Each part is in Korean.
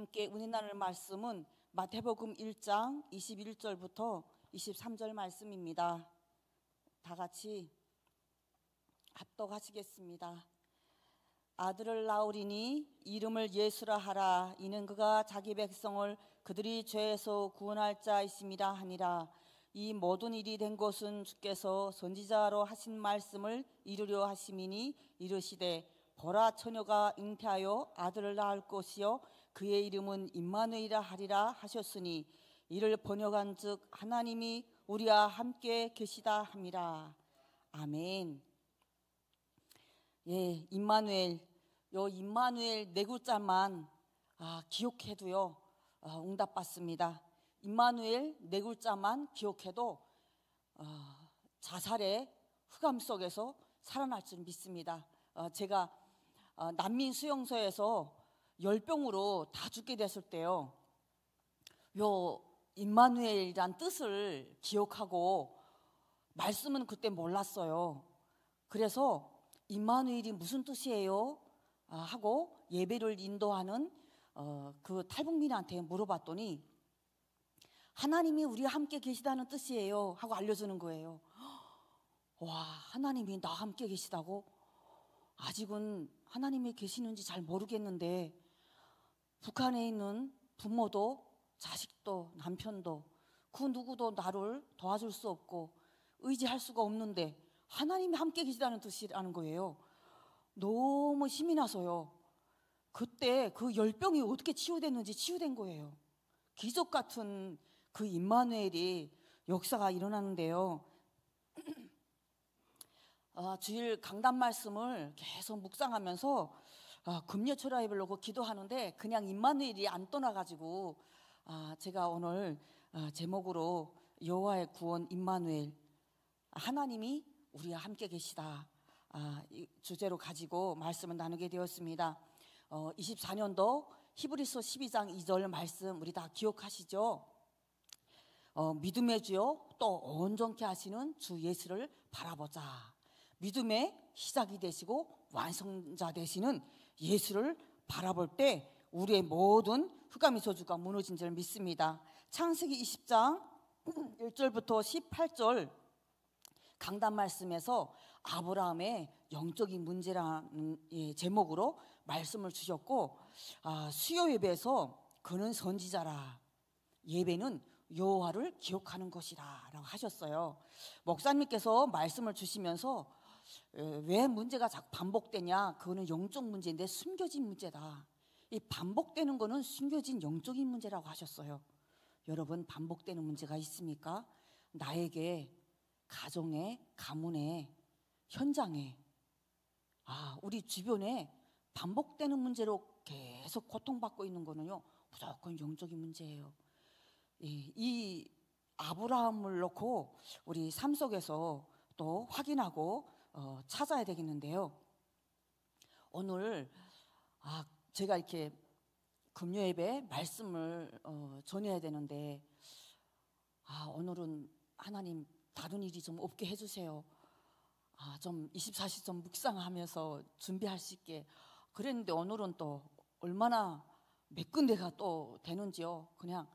함께 은혜 나눌 말씀은 마태복음 1장 21절부터 23절 말씀입니다. 다 같이 합독하시겠습니다. 아들을 낳으리니 이름을 예수라 하라. 이는 그가 자기 백성을 그들이 죄에서 구원할 자이심이라 하니라. 이 모든 일이 된 것은 주께서 선지자로 하신 말씀을 이루려 하심이니 이르시되 보라 처녀가 잉태하여 아들을 낳을 것이요 그의 이름은 임마누엘이라 하리라 하셨으니 이를 번역한즉 하나님이 우리와 함께 계시다 함이라. 아멘. 예, 임마누엘. 요 임마누엘 네 글자만 기억해도요 응답받습니다. 임마누엘 네 글자만 기억해도 자살의 흑암 속에서 살아날 줄 믿습니다. 제가 난민 수용소에서 열병으로 다 죽게 됐을 때요, 요 임마누엘이란 뜻을 기억하고 말씀은 그때 몰랐어요. 그래서 임마누엘이 무슨 뜻이에요? 하고 예배를 인도하는 그 탈북민한테 물어봤더니 하나님이 우리와 함께 계시다는 뜻이에요 하고 알려주는 거예요. 와, 하나님이 나와 함께 계시다고? 아직은 하나님이 계시는지 잘 모르겠는데 북한에 있는 부모도 자식도 남편도 그 누구도 나를 도와줄 수 없고 의지할 수가 없는데 하나님이 함께 계시다는 뜻이라는 거예요. 너무 힘이 나서요, 그때 그 열병이 어떻게 치유됐는지 치유된 거예요. 기적 같은 그 임마누엘이 역사가 일어나는데요. 주일 강단 말씀을 계속 묵상하면서 금요철야에 보려고 기도하는데 그냥 임마누엘이 안 떠나가지고 제가 오늘 제목으로 여호와의 구원 임마누엘, 하나님이 우리와 함께 계시다, 이 주제로 가지고 말씀을 나누게 되었습니다. 24년도 히브리서 12장 2절 말씀 우리 다 기억하시죠? 믿음의 주요 또 온전케 하시는 주 예수를 바라보자. 믿음의 시작이 되시고 완성자 되시는 예수를 바라볼 때 우리의 모든 흑암의 저주가 무너진 줄 믿습니다. 창세기 20장 1절부터 18절 강단 말씀에서 아브라함의 영적인 문제라는 제목으로 말씀을 주셨고, 수요 예배에서 그는 선지자라, 예배는 여호와를 기억하는 것이라 라고 하셨어요. 목사님께서 말씀을 주시면서 왜 문제가 자꾸 반복되냐, 그거는 영적 문제인데 숨겨진 문제다. 이 반복되는 거는 숨겨진 영적인 문제라고 하셨어요. 여러분, 반복되는 문제가 있습니까? 나에게, 가정에, 가문에, 현장에, 우리 주변에 반복되는 문제로 계속 고통받고 있는 거는요 무조건 영적인 문제예요. 이 아브라함을 놓고 우리 삶 속에서 또 확인하고 찾아야 되겠는데요. 오늘 제가 이렇게 금요예배 말씀을 전해야 되는데 오늘은 하나님 다른 일이 좀 없게 해주세요. 좀 24시 좀 묵상하면서 준비할 수 있게 그랬는데 오늘은 또 얼마나 몇 군데가 또 되는지요. 그냥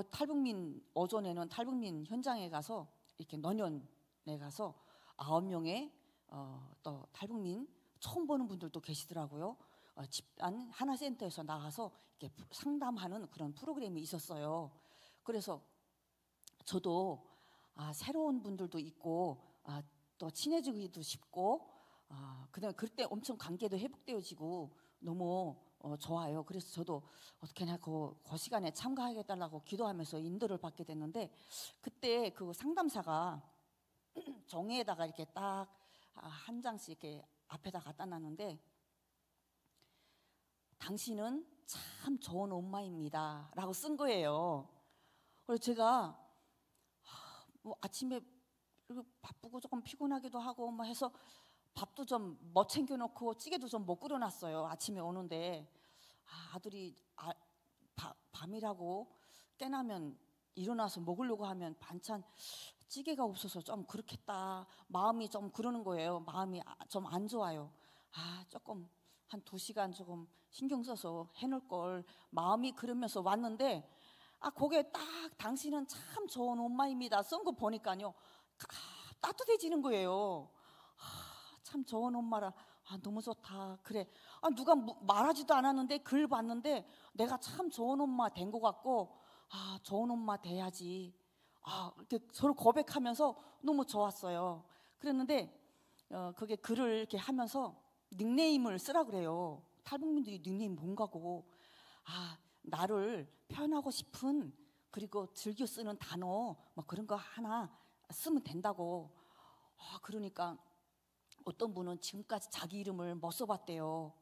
탈북민 오전에는 탈북민 현장에 가서 이렇게 논현에 가서 9명의 또 탈북민 처음 보는 분들도 계시더라고요. 집안 하나센터에서 나가서 이렇게 상담하는 그런 프로그램이 있었어요. 그래서 저도 새로운 분들도 있고 또 친해지기도 쉽고 그다음에 그때 엄청 관계도 회복되어지고 너무 좋아요. 그래서 저도 어떻게나 그 시간에 참가하겠다고 기도하면서 인도를 받게 됐는데 그때 그 상담사가 종이에다가 이렇게 딱 한 장씩 이렇게 앞에다 갖다 놨는데 당신은 참 좋은 엄마입니다 라고 쓴 거예요. 그래서 제가 뭐 아침에 바쁘고 조금 피곤하기도 하고 뭐 해서 밥도 좀 못 챙겨놓고 찌개도 좀 못 끓여놨어요. 아침에 오는데 아들이 밤이라고 깨나면 일어나서 먹으려고 하면 반찬 찌개가 없어서 좀 그렇겠다 마음이 좀 그러는 거예요. 마음이 좀 안 좋아요. 조금 한 2시간 조금 신경 써서 해놓을 걸 마음이 그러면서 왔는데 거기에 딱 당신은 참 좋은 엄마입니다 쓴 거 보니까요 따뜻해지는 거예요. 참 좋은 엄마라. 너무 좋다. 그래. 누가 말하지도 않았는데 글 봤는데 내가 참 좋은 엄마 된 것 같고 좋은 엄마 돼야지. 이렇게 서로 고백하면서 너무 좋았어요. 그랬는데 그게 글을 이렇게 하면서 닉네임을 쓰라 그래요. 탈북민들이 닉네임 뭔가고. 나를 표현하고 싶은 그리고 즐겨 쓰는 단어 뭐 그런 거 하나 쓰면 된다고. 그러니까 어떤 분은 지금까지 자기 이름을 못 써봤대요.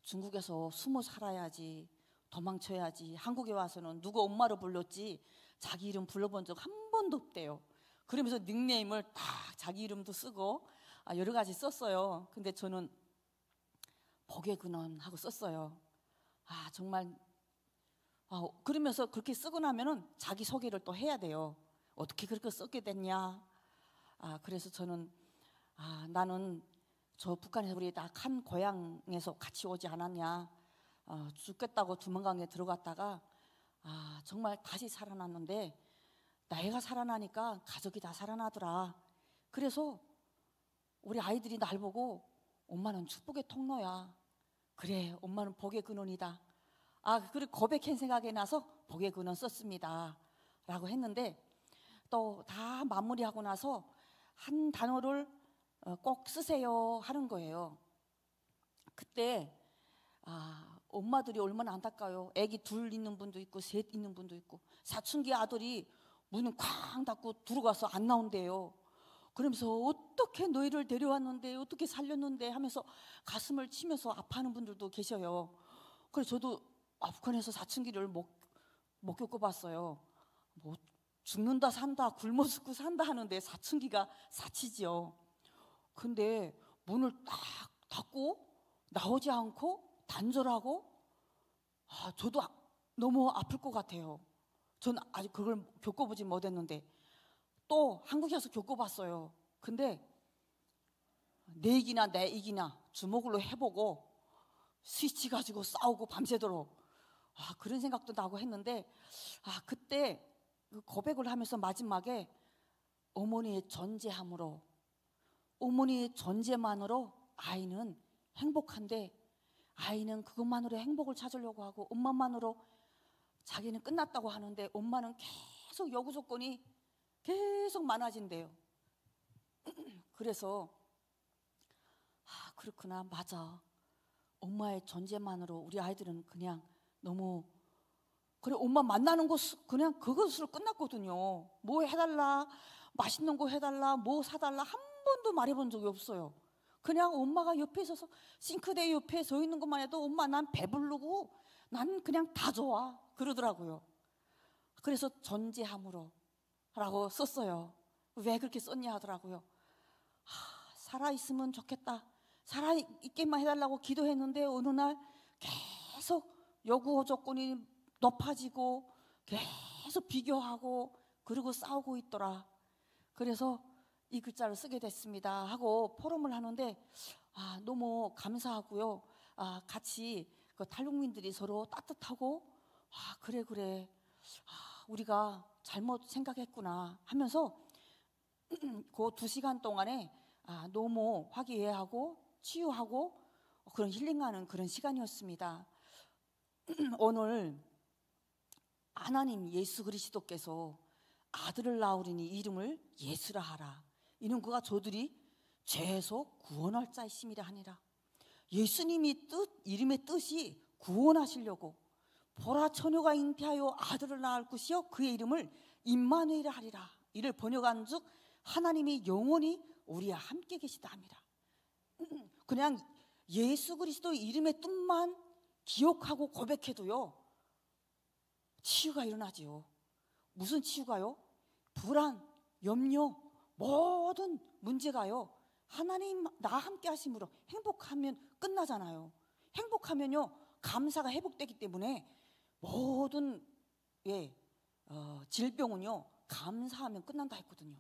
중국에서 숨어 살아야지, 도망쳐야지, 한국에 와서는 누구 엄마로 불렀지 자기 이름 불러본 적 한 번도 없대요. 그러면서 닉네임을 딱 자기 이름도 쓰고 여러 가지 썼어요. 근데 저는 복의 근원 하고 썼어요. 정말 그러면서 그렇게 쓰고 나면은 자기 소개를 또 해야 돼요. 어떻게 그렇게 썼게 됐냐. 그래서 저는 나는 저 북한에서 우리 다 한 고향에서 같이 오지 않았냐. 죽겠다고 두만강에 들어갔다가 정말 다시 살아났는데 나이가 살아나니까 가족이 다 살아나더라. 그래서 우리 아이들이 날 보고 엄마는 축복의 통로야. 그래, 엄마는 복의 근원이다. 그리고 고백한 생각이 나서 복의 근원 썼습니다 라고 했는데 또 다 마무리하고 나서 한 단어를 꼭 쓰세요 하는 거예요. 그때 엄마들이 얼마나 안타까워요. 애기 2 있는 분도 있고 3 있는 분도 있고 사춘기 아들이 문을 쾅 닫고 들어가서 안 나온대요. 그러면서 어떻게 너희를 데려왔는데 어떻게 살렸는데 하면서 가슴을 치면서 아파하는 분들도 계셔요. 그래서 저도 북한에서 사춘기를 못 겪어봤어요. 뭐 죽는다 산다 굶어 죽고 산다 하는데 사춘기가 사치지요. 근데 문을 딱 닫고 나오지 않고 단절하고 저도 너무 아플 것 같아요. 저는 아직 그걸 겪어보지 못했는데 또 한국에서 겪어봤어요. 근데 내 이기나 내 이기나 주먹으로 해보고 스위치 가지고 싸우고 밤새도록 그런 생각도 나고 했는데 그때 그 고백을 하면서 마지막에 어머니의 존재함으로 어머니의 존재만으로 아이는 행복한데 아이는 그것만으로 행복을 찾으려고 하고 엄마만으로 자기는 끝났다고 하는데 엄마는 계속 요구 조건이 계속 많아진대요. 그래서 그렇구나, 맞아. 엄마의 존재만으로 우리 아이들은 그냥 너무 그래 엄마 만나는 거 그냥 그것으로 끝났거든요. 뭐 해달라, 맛있는 거 해달라, 뭐 사달라 한 번도 말해본 적이 없어요. 그냥 엄마가 옆에 있어서 싱크대 옆에 서 있는 것만 해도 엄마 난 배부르고 난 그냥 다 좋아 그러더라고요. 그래서 존재함으로 라고 썼어요. 왜 그렇게 썼냐 하더라고요. 살아있으면 좋겠다, 살아있게만 해달라고 기도했는데 어느 날 계속 요구 조건이 높아지고 계속 비교하고 그리고 싸우고 있더라. 그래서 이 글자를 쓰게 됐습니다 하고 포럼을 하는데 너무 감사하고요. 같이 그 탈북민들이 서로 따뜻하고 그래 우리가 잘못 생각했구나 하면서 그 2시간 동안에 너무 화기애애하고 치유하고 그런 힐링하는 그런 시간이었습니다. 오늘 하나님 예수 그리스도께서 아들을 낳으리니 이름을 예수라 하라. 이는 그가 저들이 죄에서 구원할 자이심이라 하니라. 예수님이 이름의 뜻이 구원하시려고 보라 처녀가 잉태하여 아들을 낳을 것이요 그의 이름을 임마누엘이라 하리라. 이를 번역한즉 하나님이 영원히 우리와 함께 계시다 합니다. 그냥 예수 그리스도 이름의 뜻만 기억하고 고백해도요 치유가 일어나지요. 무슨 치유가요? 불안, 염려, 모든 문제가요 하나님 나 함께 하심으로 행복하면 끝나잖아요. 행복하면요 감사가 회복되기 때문에 모든 질병은요 감사하면 끝난다 했거든요.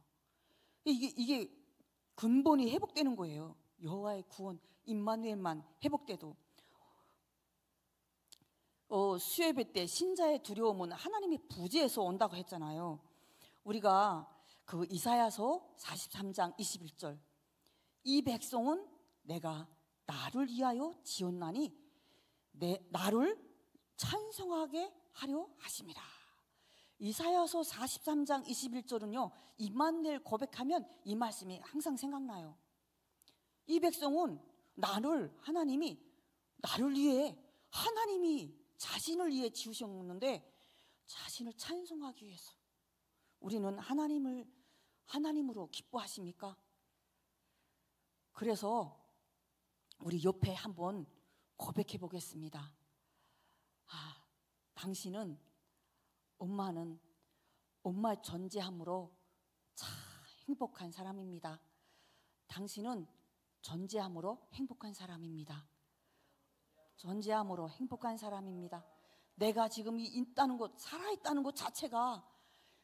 이게 근본이 회복되는 거예요. 여호와의 구원 임마누엘만 회복돼도. 수예배 때 신자의 두려움은 하나님의 부재에서 온다고 했잖아요. 우리가 그 이사야서 43장 21절, 이 백성은 내가 나를 위하여 지었나니 나를 찬송하게 하려 하심이라. 이사야서 43장 21절은요, 임마누엘 고백하면 이 말씀이 항상 생각나요. 이 백성은 하나님이 나를 위해, 하나님이 자신을 위해 지으셨는데 자신을 찬송하기 위해서. 우리는 하나님으로 기뻐하십니까? 그래서 우리 옆에 한번 고백해 보겠습니다. 당신은, 엄마의 존재함으로 참 행복한 사람입니다. 당신은 존재함으로 행복한 사람입니다. 존재함으로 행복한 사람입니다. 내가 지금 있다는 것, 살아있다는 것 자체가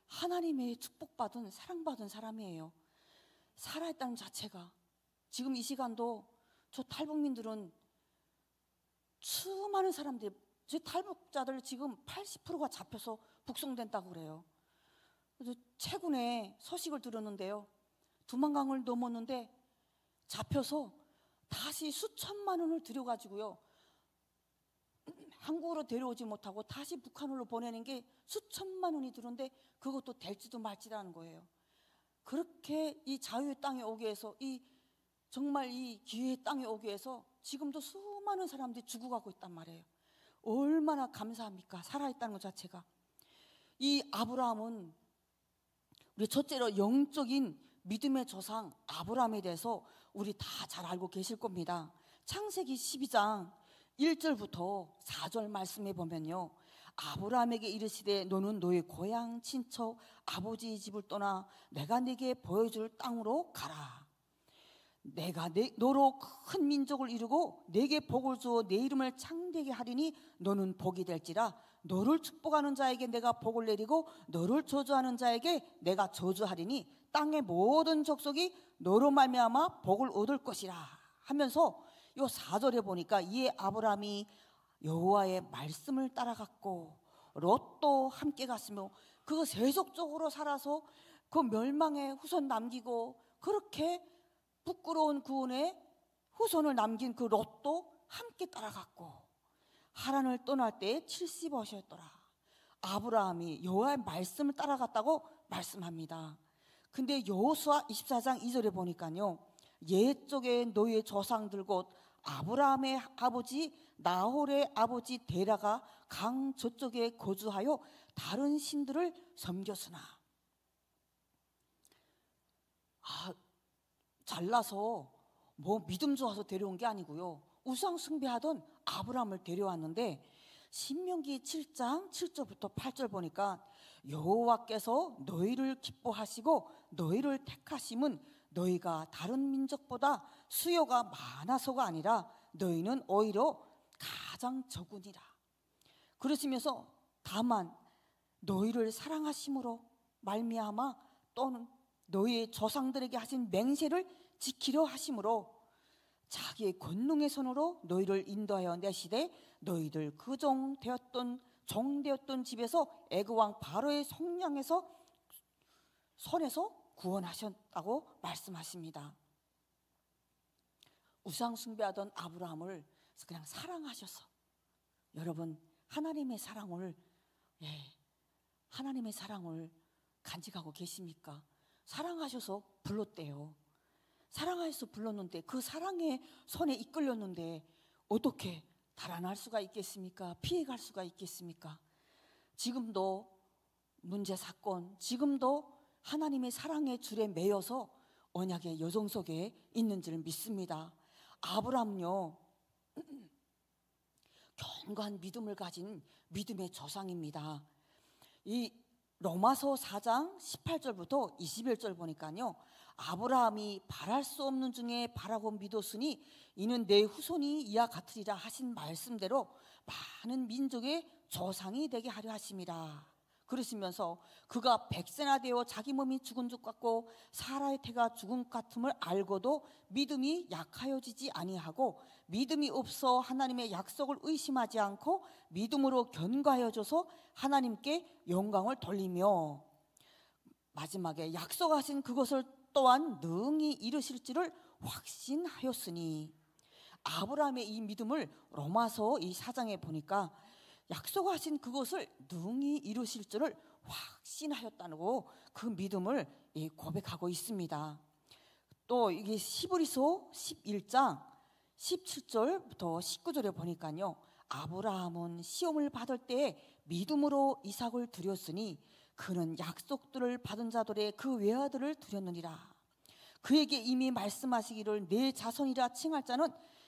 하나님의 축복받은, 사랑받은 사람이에요. 살아있다는 자체가. 지금 이 시간도 저 탈북민들은 수많은 사람들이, 저 탈북자들 지금 80%가 잡혀서 북송된다고 그래요. 그래서 최근에 소식을 들었는데요, 두만강을 넘었는데 잡혀서 다시 수천만 원을 들여가지고요, 한국으로 데려오지 못하고 다시 북한으로 보내는 게 수천만 원이 들었는데 그것도 될지도 말지라는 거예요. 그렇게 이 자유의 땅에 오기 위해서, 정말 이 기회의 땅에 오기 위해서 지금도 수많은 사람들이 죽어가고 있단 말이에요. 얼마나 감사합니까? 살아있다는 것 자체가. 이 아브라함은, 우리 첫째로 영적인 믿음의 조상 아브라함에 대해서 우리 다 잘 알고 계실 겁니다. 창세기 12장 1절부터 4절 말씀해 보면요, 아브라함에게 이르시되 너는 너의 고향 친척 아버지의 집을 떠나 내가 네게 보여줄 땅으로 가라. 내가 너로 큰 민족을 이루고 네게 복을 주어 내 이름을 창대하게 하리니 너는 복이 될지라. 너를 축복하는 자에게 내가 복을 내리고 너를 저주하는 자에게 내가 저주하리니 땅의 모든 족속이 너로 말미암아 복을 얻을 것이라 하면서 요 4절에 보니까, 이에 아브라함이 여호와의 말씀을 따라갔고 롯도 함께 갔으며, 그 세속적으로 살아서 그 멸망의 후손 남기고 그렇게 부끄러운 구원의 후손을 남긴 그 롯도 함께 따라갔고, 하란을 떠날 때에 70어셨더라. 아브라함이 여호와의 말씀을 따라갔다고 말씀합니다. 근데 여호수아 24장 2절에 보니까요, 옛적에 너희의 조상들 곧 아브라함의 아버지 나홀의 아버지 데라가 강 저쪽에 거주하여 다른 신들을 섬겼으나. 잘나서 뭐 믿음 좋아서 데려온 게 아니고요, 우상 숭배하던 아브라함을 데려왔는데, 신명기 7장 7절부터 8절 보니까 여호와께서 너희를 기뻐하시고 너희를 택하심은 너희가 다른 민족보다 수요가 많아서가 아니라 너희는 오히려 가장 적으니라. 그러시면서 다만 너희를 사랑하심으로 말미암아 또는 너희의 조상들에게 하신 맹세를 지키려 하심으로 자기의 권능의 손으로 너희를 인도하여 내시되 너희들 그 종 되었던 집에서 애굽 왕 바로의 손에서 구원하셨다고 말씀하십니다. 우상 숭배하던 아브라함을 그냥 사랑하셔서, 여러분 하나님의 사랑을 간직하고 계십니까? 사랑하셔서 불렀대요. 사랑하셔서 불렀는데, 그 사랑의 손에 이끌렸는데 어떻게 달아날 수가 있겠습니까? 피해갈 수가 있겠습니까? 지금도 문제 사건, 지금도 하나님의 사랑의 줄에 매여서 언약의 여정 속에 있는 줄 믿습니다. 아브라함요, 견고한 믿음을 가진 믿음의 조상입니다. 이 로마서 4장 18절부터 21절 보니까요, 아브라함이 바랄 수 없는 중에 바라고 믿었으니 이는 내 후손이 이와 같으리라 하신 말씀대로 많은 민족의 조상이 되게 하려 하심이라. 그러시면서 그가 100세나 되어 자기 몸이 죽은 것 같고 사라의 태가 죽은 것 같음을 알고도 믿음이 약하여지지 아니하고 믿음이 없어 하나님의 약속을 의심하지 않고 믿음으로 견고하여져서 하나님께 영광을 돌리며 마지막에 약속하신 그것을 또한 능히 이루실 줄을 확신하였으니, 아브라함의 이 믿음을 로마서 이 4장에 보니까 약속하신 그것을 능히 이루실 줄을 확신하였다고 그 믿음을 고백하고 있습니다. 또 이게 히브리서 11장 17절부터 19절에 보니까요, 아브라함은 시험을 받을 때에 믿음으로 이삭을 드렸으니 그는 약속들을 받은 자들의 그 외아들을 드렸느니라. 그에게 이미 말씀하시기를 내 자손이라 칭할 자는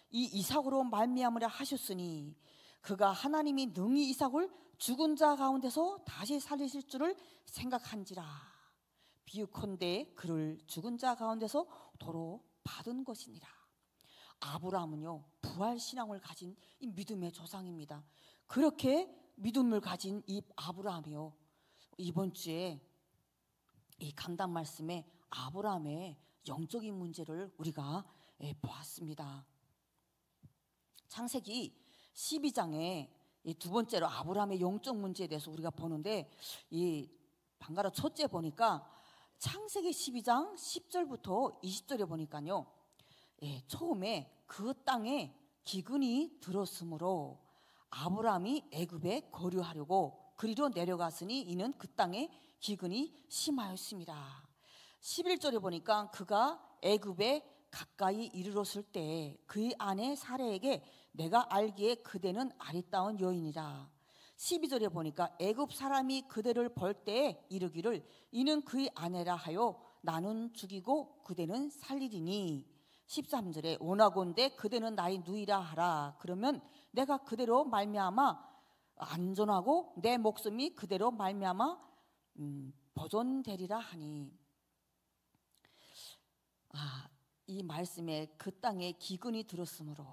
이 이삭으로 말미암으라 하셨으니 그가 하나님이 능히 이삭을 죽은 자 가운데서 다시 살리실 줄을 생각한지라. 비유컨대 그를 죽은 자 가운데서 도로 받은 것이니라. 아브라함은요, 부활신앙을 가진 이 믿음의 조상입니다. 그렇게 믿음을 가진 이 아브라함이요, 이번 주에 이 강단 말씀에 아브라함의 영적인 문제를 우리가 보았습니다. 창세기 12장에 두 번째로 아브라함의 영적 문제에 대해서 우리가 보는데, 이 방가로 첫째 보니까 창세기 12장 10절부터 20절에 보니까요, 처음에 그 땅에 기근이 들었으므로 아브라함이 애굽에 거류하려고 그리로 내려갔으니 이는 그 땅에 기근이 심하였습니다. 11절에 보니까 그가 애굽에 가까이 이르렀을 때 그의 아내 사레에게 내가 알기에 그대는 아리따운 여인이라. 12절에 보니까 애굽 사람이 그대를 볼 때에 이르기를 이는 그의 아내라 하여 나는 죽이고 그대는 살리리니. 13절에 원하건대 그대는 나의 누이라 하라. 그러면 내가 그대로 말미암아 안전하고 내 목숨이 그대로 말미암아 보존되리라 하니. 이 말씀에 그 땅에 기근이 들었으므로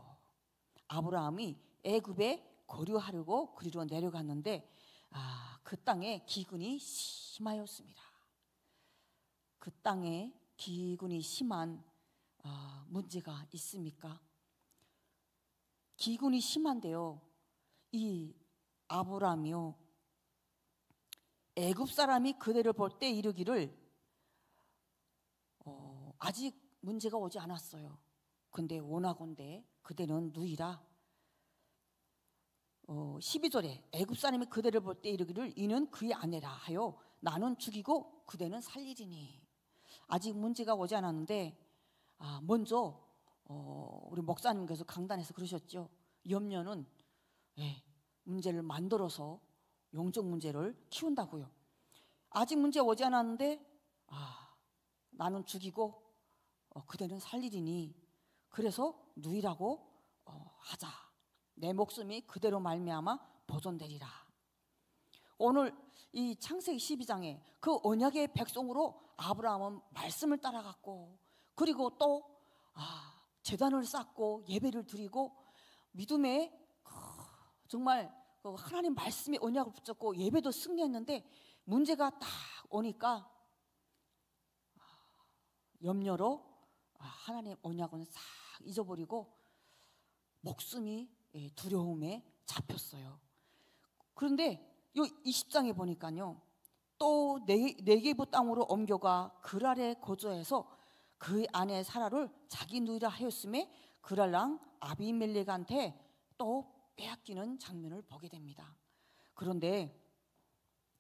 아브라함이 애굽에 거류하려고 그리로 내려갔는데 그 땅에 기근이 심하였습니다. 그 땅에 기근이 심한 문제가 있습니까? 기근이 심한데요, 이 아브라함이요, 애굽 사람이 그대를 볼 때 이르기를 아직 문제가 오지 않았어요. 근데 원하건대 그대는 누이라. 12절에 애굽 사람이 그대를 볼 때 이르기를 이는 그의 아내라 하여 나는 죽이고 그대는 살리리니. 아직 문제가 오지 않았는데 먼저 우리 목사님께서 강단에서 그러셨죠. 염려는 문제를 만들어서 영적 문제를 키운다고요. 아직 문제 오지 않았는데 나는 죽이고 그대는 살리리니 그래서 누이라고 하자. 내 목숨이 그대로 말미암아 보존되리라. 오늘 이 창세기 12장에 그 언약의 백성으로 아브라함은 말씀을 따라갔고, 그리고 또 제단을 쌓고 예배를 드리고 믿음에 정말 하나님 말씀의 언약을 붙잡고 예배도 승리했는데, 문제가 딱 오니까 염려로 하나님의 언약은 싹 잊어버리고 목숨이 두려움에 잡혔어요. 그런데 이 20장에 보니까요, 또 네게부 땅으로 옮겨가 그랄에 거주해서 그 아내 사라를 자기 누이라 하였음에 그랄랑 아비멜렉한테 또 빼앗기는 장면을 보게 됩니다. 그런데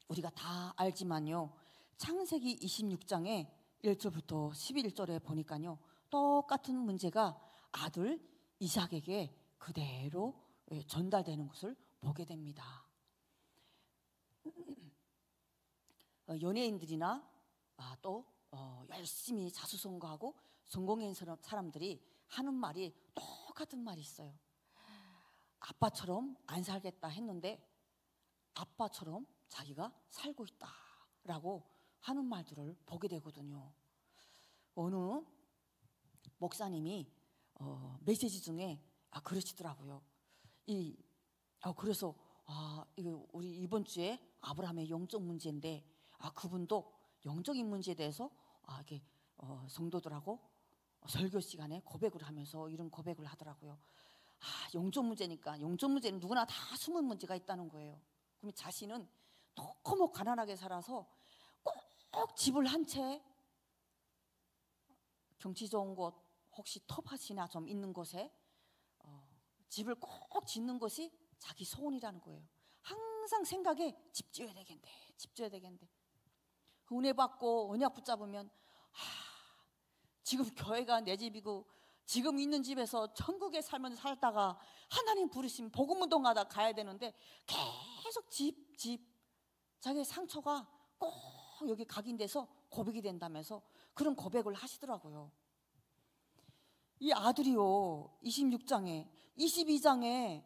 우리가 다 알지만요, 창세기 26장에 1절부터 11절에 보니까요, 똑같은 문제가 아들 이삭에게 그대로 전달되는 것을 보게 됩니다. 연예인들이나 또 열심히 자수성가하고 성공한 사람들이 하는 말이 똑같은 말이 있어요. 아빠처럼 안 살겠다 했는데 아빠처럼 자기가 살고 있다라고 하는 말들을 보게 되거든요. 어느 목사님이 메시지 중에 그러시더라고요. 그래서 이거 우리 이번 주에 아브라함의 영적 문제인데 그분도 영적인 문제에 대해서 이렇게 성도들하고 설교 시간에 고백을 하면서 이런 고백을 하더라고요. 영적 문제니까 영적 문제는 누구나 다 숨은 문제가 있다는 거예요. 그럼 자신은 너무 가난하게 살아서 꼭 집을 한 채 경치 좋은 곳 혹시 텃밭이나 좀 있는 곳에 집을 꼭 짓는 것이 자기 소원이라는 거예요. 항상 생각에 집 지어야 되겠는데 집 지어야 되겠는데 은혜 받고 언약 붙잡으면 지금 교회가 내 집이고 지금 있는 집에서 천국에 살다가 하나님 부르시면 복음운동하다 가야 되는데 계속 집 자기의 상처가 꼭 여기 각인돼서 고백이 된다면서 그런 고백을 하시더라고요. 이 아들이요 26장에 22장에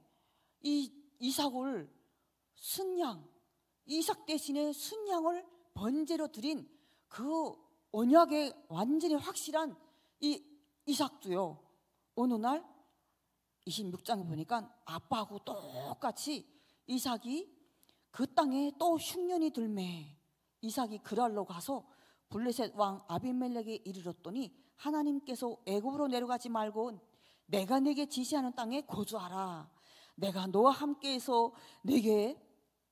이 이삭을 이삭 대신에 순양을 번제로 드린 그 언약의 완전히 확실한 이 이삭도요 어느 날 26장에 보니까 아빠하고 똑같이 이삭이 그 땅에 또 흉년이 들매 이삭이 그랄로 가서 블레셋 왕 아비멜렉에 이르렀더니 하나님께서 애굽으로 내려가지 말고 내가 네게 지시하는 땅에 거주하라. 내가 너와 함께해서 네게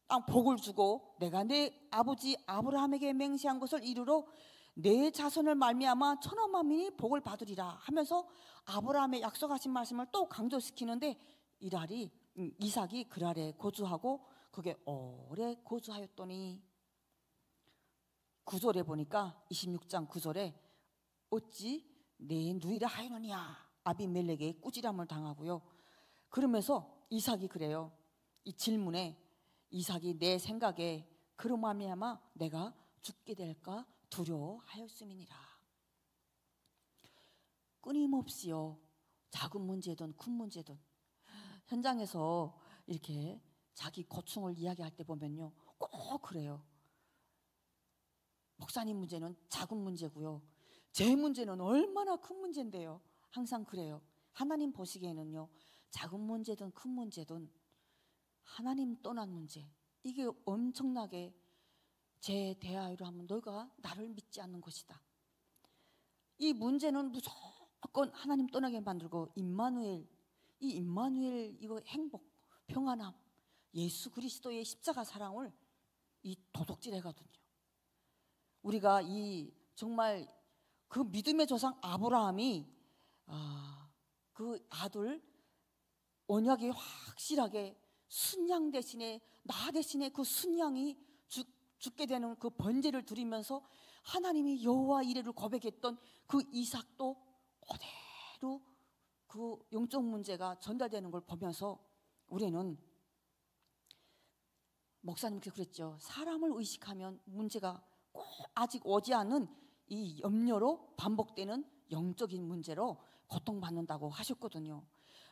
땅 복을 주고 내가 내 아버지 아브라함에게 맹세한 것을 이루러 내 자손을 말미암아 천하 만민이 복을 받으리라 하면서 아브라함의 약속하신 말씀을 또 강조시키는데 이삭이 그랄에 거주하고 그게 오래 거주하였더니 9절에 보니까 26장 9절에 어찌 내 누이라 하였느냐 아비멜렉에 꾸지람을 당하고요. 그러면서 이삭이 그래요. 이 질문에 이삭이 내 생각에 그로 말미암아 내가 죽게 될까 두려워하였음이니라. 끊임없이요 작은 문제든 큰 문제든 현장에서 이렇게 자기 고충을 이야기할 때 보면요 꼭 그래요. 목사님 문제는 작은 문제고요 제 문제는 얼마나 큰 문제인데요 항상 그래요. 하나님 보시기에는요 작은 문제든 큰 문제든 하나님 떠난 문제 이게 엄청나게 제 대하여로 하면 너가 나를 믿지 않는 것이다. 이 문제는 무조건 하나님 떠나게 만들고 임마누엘 이거 행복 평안함 예수 그리스도의 십자가 사랑을 이 도둑질해거든요. 우리가 이 정말 그 믿음의 조상 아브라함이 그 아들 언약이 확실하게 순양 대신에 나 대신에 그 순양이 죽게 되는 그 번제를 드리면서 하나님이 여호와 이레를 고백했던 그 이삭도 그대로 그 영적 문제가 전달되는 걸 보면서 우리는 목사님께 그랬죠. 사람을 의식하면 문제가 꼭 아직 오지 않은 이 염려로 반복되는 영적인 문제로 고통받는다고 하셨거든요.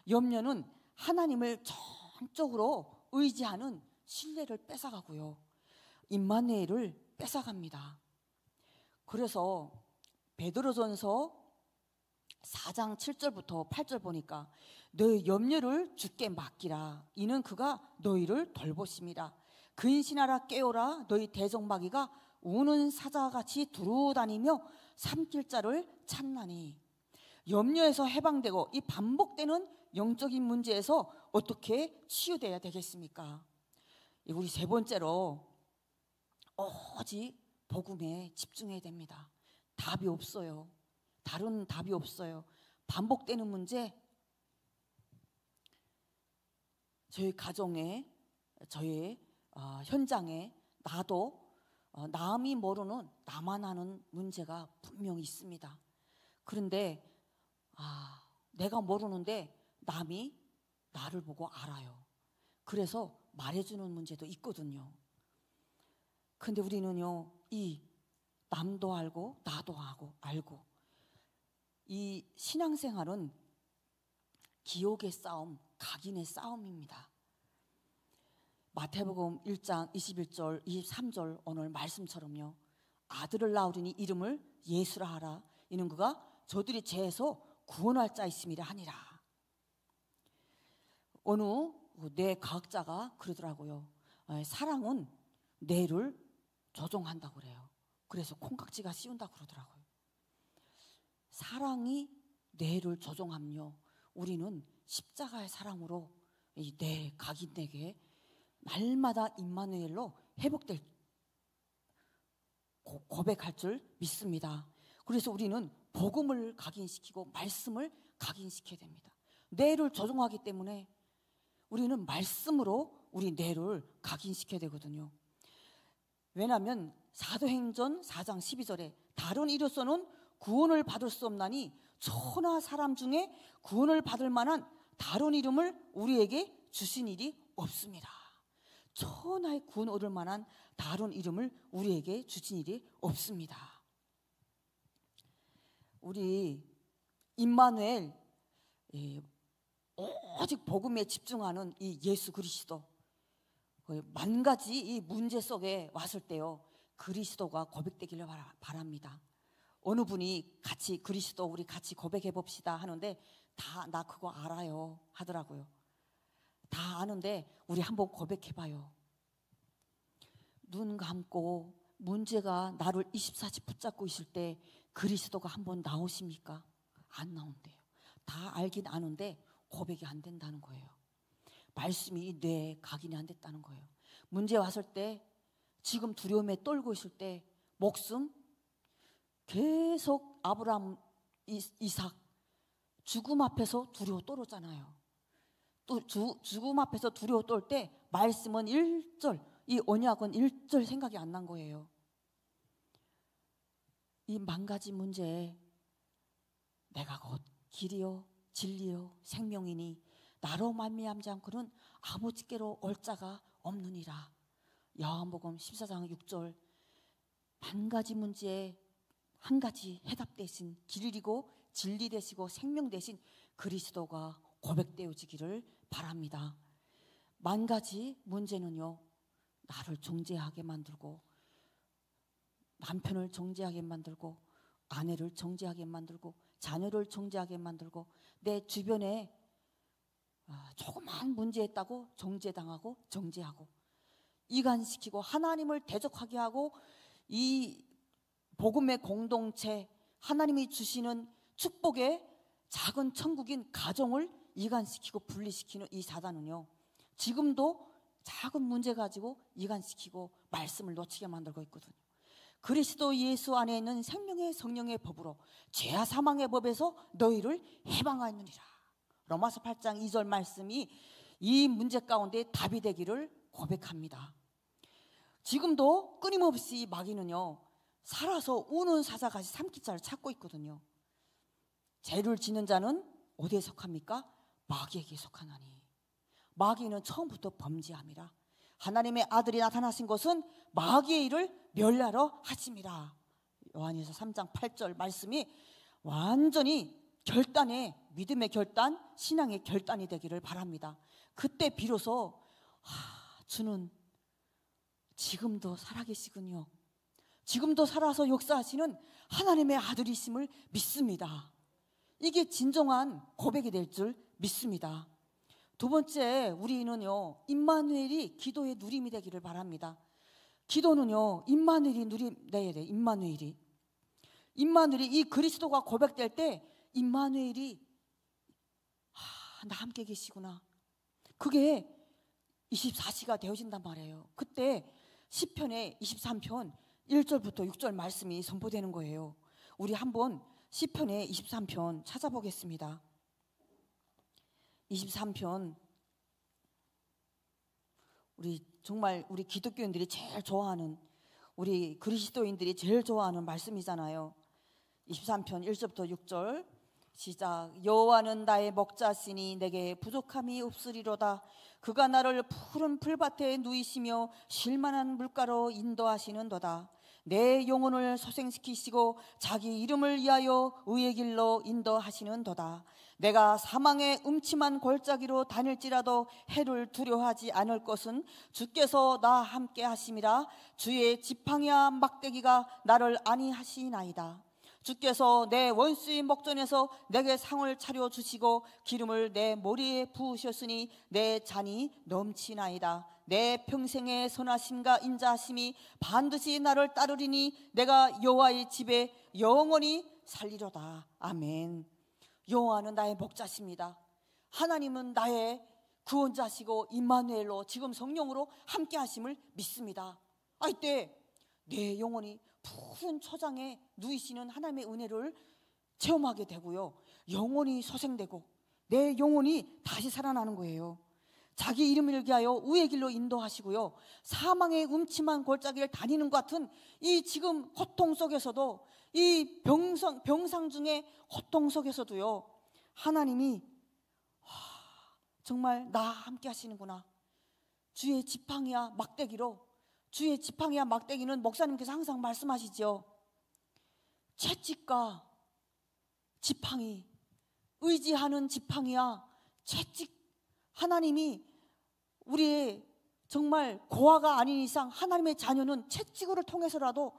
염려는 하나님을 전적으로 의지하는 신뢰를 뺏어가고요. 임마누엘을 뺏어갑니다. 그래서 베드로전서 4장 7절부터 8절 보니까 너희 염려를 주께 맡기라. 이는 그가 너희를 돌보심이라. 근신하라 깨어라. 너희 대적마귀가 우는 사자같이 두루다니며 삼킬 자를 찾나니. 염려에서 해방되고 이 반복되는 영적인 문제에서 어떻게 치유돼야 되겠습니까? 우리 세 번째로 오직 복음에 집중해야 됩니다. 답이 없어요. 다른 답이 없어요. 반복되는 문제, 저희 가정에, 저희 현장에 나도 남이 모르는 나만 아는 문제가 분명히 있습니다. 그런데 내가 모르는데 남이 나를 보고 알아요. 그래서 말해주는 문제도 있거든요. 근데 우리는요, 이 남도 알고 나도 알고 이 신앙생활은 기옥의 싸움, 각인의 싸움입니다. 마태복음 1장 21절 23절 오늘 말씀처럼요, 아들을 낳으리니 이름을 예수라 하라. 이는 그가 저들이 죄에서 구원할 자이심이라 하니라. 어느 뇌 과학자가 그러더라고요. 사랑은 뇌를 조종한다고 그래요. 그래서 콩깍지가 씌운다고 그러더라고요. 사랑이 뇌를 조종하며 우리는 십자가의 사랑으로 이 뇌, 각인에게 날마다 임마누엘로 회복될 고백할 줄 믿습니다. 그래서 우리는 복음을 각인시키고 말씀을 각인시켜야 됩니다. 뇌를 조종하기 때문에 우리는 말씀으로 우리 뇌를 각인시켜야 되거든요. 왜냐하면 사도행전 4장 12절에 다른 이로서는 구원을 받을 수 없나니 천하 사람 중에 구원을 받을 만한 다른 이름을 우리에게 주신 일이 없습니다. 천하의 구원 얻을 만한 다른 이름을 우리에게 주신 일이 없습니다. 우리 임마누엘, 오직 복음에 집중하는 이 예수 그리스도, 만 가지 이 문제 속에 왔을 때요, 그리스도가 고백되기를 바랍니다. 어느 분이 같이 그리스도 우리 같이 고백해 봅시다 하는데 다 나 그거 알아요 하더라고요. 다 아는데 우리 한번 고백해 봐요. 눈 감고 문제가 나를 24시 붙잡고 있을 때 그리스도가 한번 나오십니까? 안 나온대요. 다 알긴 아는데 고백이 안 된다는 거예요. 말씀이 뇌에 각인이 안 됐다는 거예요. 문제 왔을 때, 지금 두려움에 떨고 있을 때 목숨 계속 아브라함, 이삭 죽음 앞에서 두려워 떨었잖아요. 또 죽음 앞에서 두려워 떨 때 말씀은 1절, 이 언약은 1절 생각이 안 난 거예요. 이 만 가지 문제에 내가 곧 길이요 진리요 생명이니 나로 말미암지 않고는 아버지께로 올 자가 없느니라. 요한복음 14장 6절. 만 가지 문제에 한 가지 해답 대신 길이고 진리 되시고 생명 되신 그리스도가 고백되어지기를 바랍니다. 만 가지 문제는요, 나를 정죄하게 만들고 남편을 정죄하게 만들고 아내를 정죄하게 만들고 자녀를 정죄하게 만들고 내 주변에 조그만 문제 있다고 정죄당하고 정죄하고 이간시키고 하나님을 대적하게 하고 이 복음의 공동체, 하나님이 주시는 축복의 작은 천국인 가정을 이간시키고 분리시키는 이 사단은요, 지금도 작은 문제 가지고 이간시키고 말씀을 놓치게 만들고 있거든요. 그리스도 예수 안에 있는 생명의 성령의 법으로 죄와 사망의 법에서 너희를 해방하느니라. 로마서 8장 2절 말씀이 이 문제 가운데 답이 되기를 고백합니다. 지금도 끊임없이 마귀는요, 살아서 우는 사자같이 삼키자를 찾고 있거든요. 죄를 지는 자는 어디에 속합니까? 마귀에게 속하나니. 마귀는 처음부터 범죄함이라. 하나님의 아들이 나타나신 것은 마귀의 일을 멸하러 하심이라. 요한일서 3장 8절 말씀이 완전히 결단의, 믿음의 결단, 신앙의 결단이 되기를 바랍니다. 그때 비로소 주는 지금도 살아계시군요. 지금도 살아서 역사하시는 하나님의 아들이심을 믿습니다. 이게 진정한 고백이 될 줄 믿습니다. 두 번째, 우리는요, 임마누엘이 기도의 누림이 되기를 바랍니다. 기도는요, 임마누엘이 누려야 돼. 임마누엘이 이 그리스도가 고백될 때 임마누엘이 나 함께 계시구나, 그게 24시가 되어진단 말이에요. 그때 시편의 23편 1절부터 6절 말씀이 선포되는 거예요. 우리 한번 시편의 23편 찾아보겠습니다. 23편, 정말 우리 기독교인들이 제일 좋아하는, 우리 그리스도인들이 제일 좋아하는 말씀이잖아요. 23편 1절부터 6절 시작. 여호와는 나의 목자시니 내게 부족함이 없으리로다. 그가 나를 푸른 풀밭에 누이시며 쉴만한 물가로 인도하시는도다. 내 영혼을 소생시키시고 자기 이름을 위하여 의의 길로 인도하시는도다. 내가 사망의 음침한 골짜기로 다닐지라도 해를 두려워하지 않을 것은 주께서 나와 함께 하심이라. 주의 지팡이와 막대기가 나를 안위하시나이다. 주께서 내 원수의 목전에서 내게 상을 차려주시고 기름을 내 머리에 부으셨으니 내 잔이 넘치나이다. 내 평생의 선하심과 인자하심이 반드시 나를 따르리니 내가 여호와의 집에 영원히 살리로다. 아멘. 여호와는 나의 목자십니다. 하나님은 나의 구원자시고 임마누엘로 지금 성령으로 함께 하심을 믿습니다. 이때 내 영혼이 푸른 초장에 누이시는 하나님의 은혜를 체험하게 되고요, 영혼이 소생되고 내 영혼이 다시 살아나는 거예요. 자기 이름을 위하여 우의 길로 인도하시고요, 사망의 음침한 골짜기를 다니는 것 같은 이 지금 고통 속에서도, 이 병상 중에 고통 속에서도요, 하나님이 정말 나와 함께 하시는구나. 주의 지팡이와 막대기로, 주의 지팡이와 막대기는 목사님께서 항상 말씀하시죠. 채찍과 지팡이, 의지하는 지팡이와 채찍, 하나님이 우리의 정말 고아가 아닌 이상 하나님의 자녀는 채찍을 통해서라도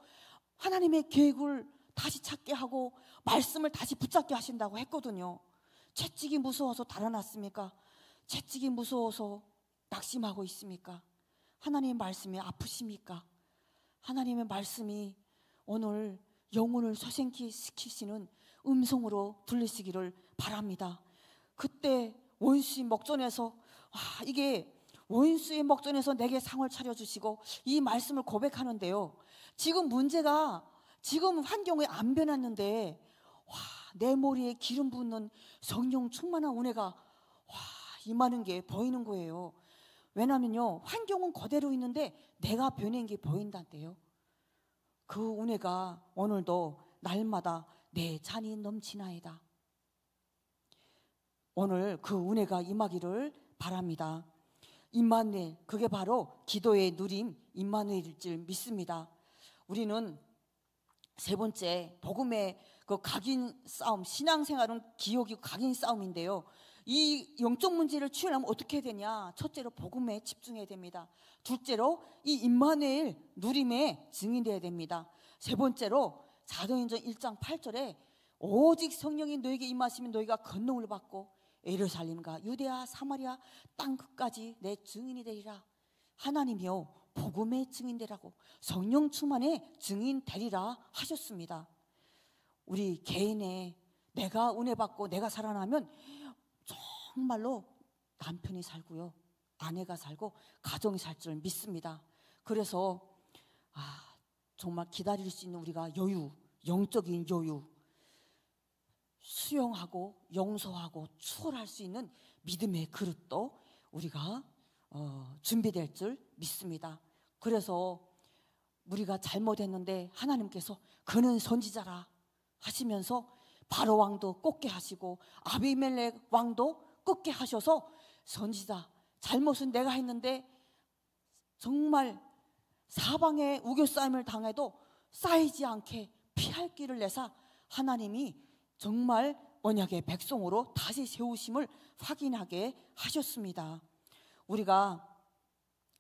하나님의 계획을 다시 찾게 하고 말씀을 다시 붙잡게 하신다고 했거든요. 채찍이 무서워서 달아났습니까? 채찍이 무서워서 낙심하고 있습니까? 하나님의 말씀이 아프십니까? 하나님의 말씀이 오늘 영혼을 소생케 시키시는 음성으로 들리시기를 바랍니다. 그때 원수의 목전에서, 이게 원수의 목전에서 내게 상을 차려주시고 이 말씀을 고백하는데요, 지금 문제가, 지금 환경이 안 변했는데 내 머리에 기름 붓는 성령 충만한 은혜가 임하는 게 보이는 거예요. 왜냐면요, 환경은 그대로 있는데 내가 변한 게 보인다는데요. 그 은혜가 오늘도 날마다 내 잔이 넘치나이다. 오늘 그 은혜가 임하기를 바랍니다. 임마누엘, 그게 바로 기도의 누림 임마누엘일 줄 믿습니다. 우리는 세 번째, 복음의 그 각인 싸움, 신앙생활은 기억이고 각인 싸움인데요, 이 영적 문제를 치유하려면 어떻게 해야 되냐? 첫째로 복음에 집중해야 됩니다. 둘째로 이 임마누엘 누림의 증인되어야 됩니다. 세 번째로 사도행전 1장 8절에 오직 성령이 너에게 임하시면 너희가 권능을 받고 예루살렘과 유대아 사마리아 땅 끝까지 내 증인이 되리라. 하나님이요, 복음의 증인되라고, 성령 충만의 증인 되리라 하셨습니다. 우리 개인의 내가 은혜 받고 내가 살아나면 정말로 남편이 살고요, 아내가 살고 가정이 살 줄 믿습니다. 그래서 정말 기다릴 수 있는 우리가 여유, 영적인 여유, 수용하고 용서하고 추월할 수 있는 믿음의 그릇도 우리가 준비될 줄 믿습니다. 그래서 우리가 잘못했는데 하나님께서 그는 선지자라 하시면서 바로 왕도 꺾게 하시고 아비멜렉 왕도 꺾게 하셔서, 선지자 잘못은 내가 했는데 정말 사방에 우겨싸임을 당해도 쌓이지 않게 피할 길을 내사 하나님이 정말 언약의 백성으로 다시 세우심을 확인하게 하셨습니다. 우리가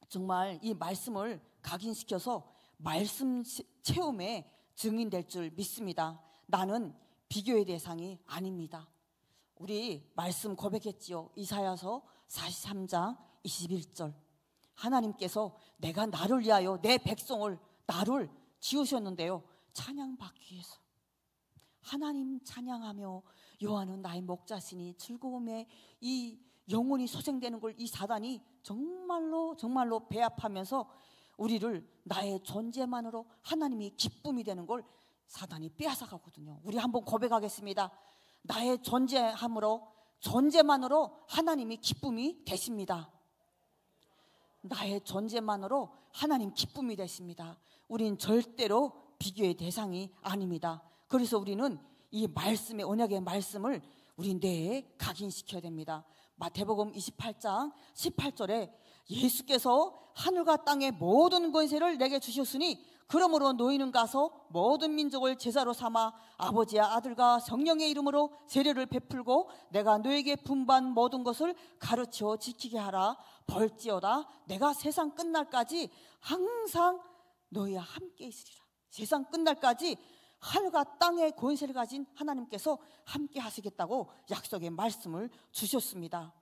정말 이 말씀을 각인시켜서 말씀 체험에 증인될 줄 믿습니다. 나는 비교의 대상이 아닙니다. 우리 말씀 고백했지요. 이사야서 43장 21절. 하나님께서 내가 나를 위하여 내 백성을, 나를 지으셨는데요, 찬양받기 위해서. 하나님 찬양하며 여호와는 나의 목자시니 즐거움에 이 영혼이 소생되는 걸 이 사단이 정말로 배합하면서 우리를 나의 존재만으로 하나님이 기쁨이 되는 걸 사단이 빼앗아가거든요. 우리 한번 고백하겠습니다. 나의 존재만으로 하나님이 기쁨이 되십니다. 나의 존재만으로 하나님 기쁨이 되십니다. 우린 절대로 비교의 대상이 아닙니다. 그래서 우리는 이 말씀의, 언약의 말씀을 우리 뇌에 각인시켜야 됩니다. 마태복음 28장 18절에 예수께서 하늘과 땅의 모든 권세를 내게 주셨으니 그러므로 너희는 가서 모든 민족을 제자로 삼아 아버지와 아들과 성령의 이름으로 세례를 베풀고 내가 너에게 분부한 모든 것을 가르쳐 지키게 하라. 벌지어다 내가 세상 끝날까지 항상 너희와 함께 있으리라. 세상 끝날까지 하늘과 땅의 권세를 가진 하나님께서 함께 하시겠다고 약속의 말씀을 주셨습니다.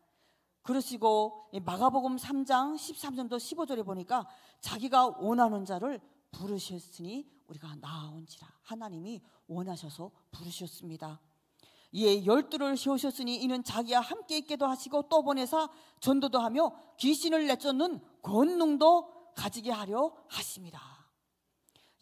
그러시고 마가복음 3장 13절도 15절에 보니까 자기가 원하는 자를 부르셨으니 우리가 나아온지라. 하나님이 원하셔서 부르셨습니다. 이에 12를 세우셨으니 이는 자기와 함께 있게도 하시고 또 보내사 전도도 하며 귀신을 내쫓는 권능도 가지게 하려 하심이라.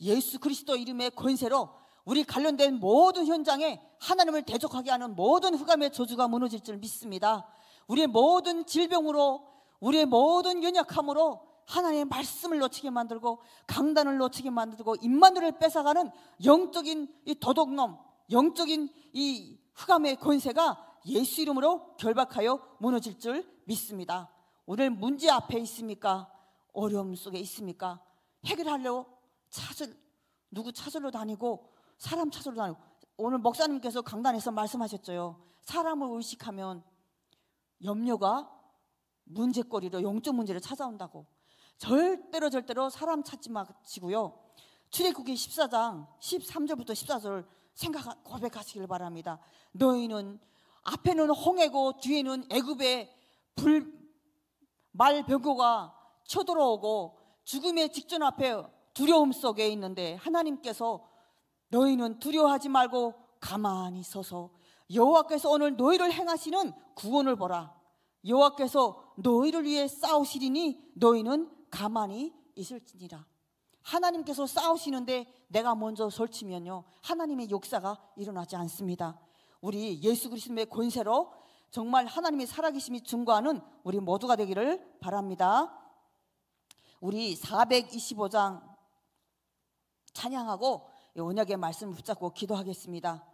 예수 그리스도 이름의 권세로 우리 관련된 모든 현장에 하나님을 대적하게 하는 모든 흑암의 저주가 무너질 줄 믿습니다. 우리의 모든 질병으로, 우리의 모든 연약함으로 하나님의 말씀을 놓치게 만들고 강단을 놓치게 만들고 입마늘을 뺏어가는 영적인 이 도둑놈, 영적인 이 흑암의 권세가 예수 이름으로 결박하여 무너질 줄 믿습니다. 오늘 문제 앞에 있습니까? 어려움 속에 있습니까? 해결하려고 누구 찾으러 다니고 사람 찾으러 다니고, 오늘 목사님께서 강단에서 말씀하셨죠. 사람을 의식하면 염려가 문제거리로 영적 문제를 찾아온다고. 절대로 사람 찾지 마시고요. 출애굽기 14장 13절부터 14절 고백하시길 바랍니다. 너희는 앞에는 홍해고 뒤에는 애굽의 말병거가 쳐들어오고 죽음의 직전 앞에 두려움 속에 있는데 하나님께서 너희는 두려워하지 말고 가만히 서서 여호와께서 오늘 너희를 행하시는 구원을 보라. 여호와께서 너희를 위해 싸우시리니 너희는 가만히 있을지니라. 하나님께서 싸우시는데 내가 먼저 설치면요, 하나님의 역사가 일어나지 않습니다. 우리 예수 그리스도의 권세로 정말 하나님의 살아계심이 증거하는 우리 모두가 되기를 바랍니다. 우리 425장 찬양하고 언약의 말씀을 붙잡고 기도하겠습니다.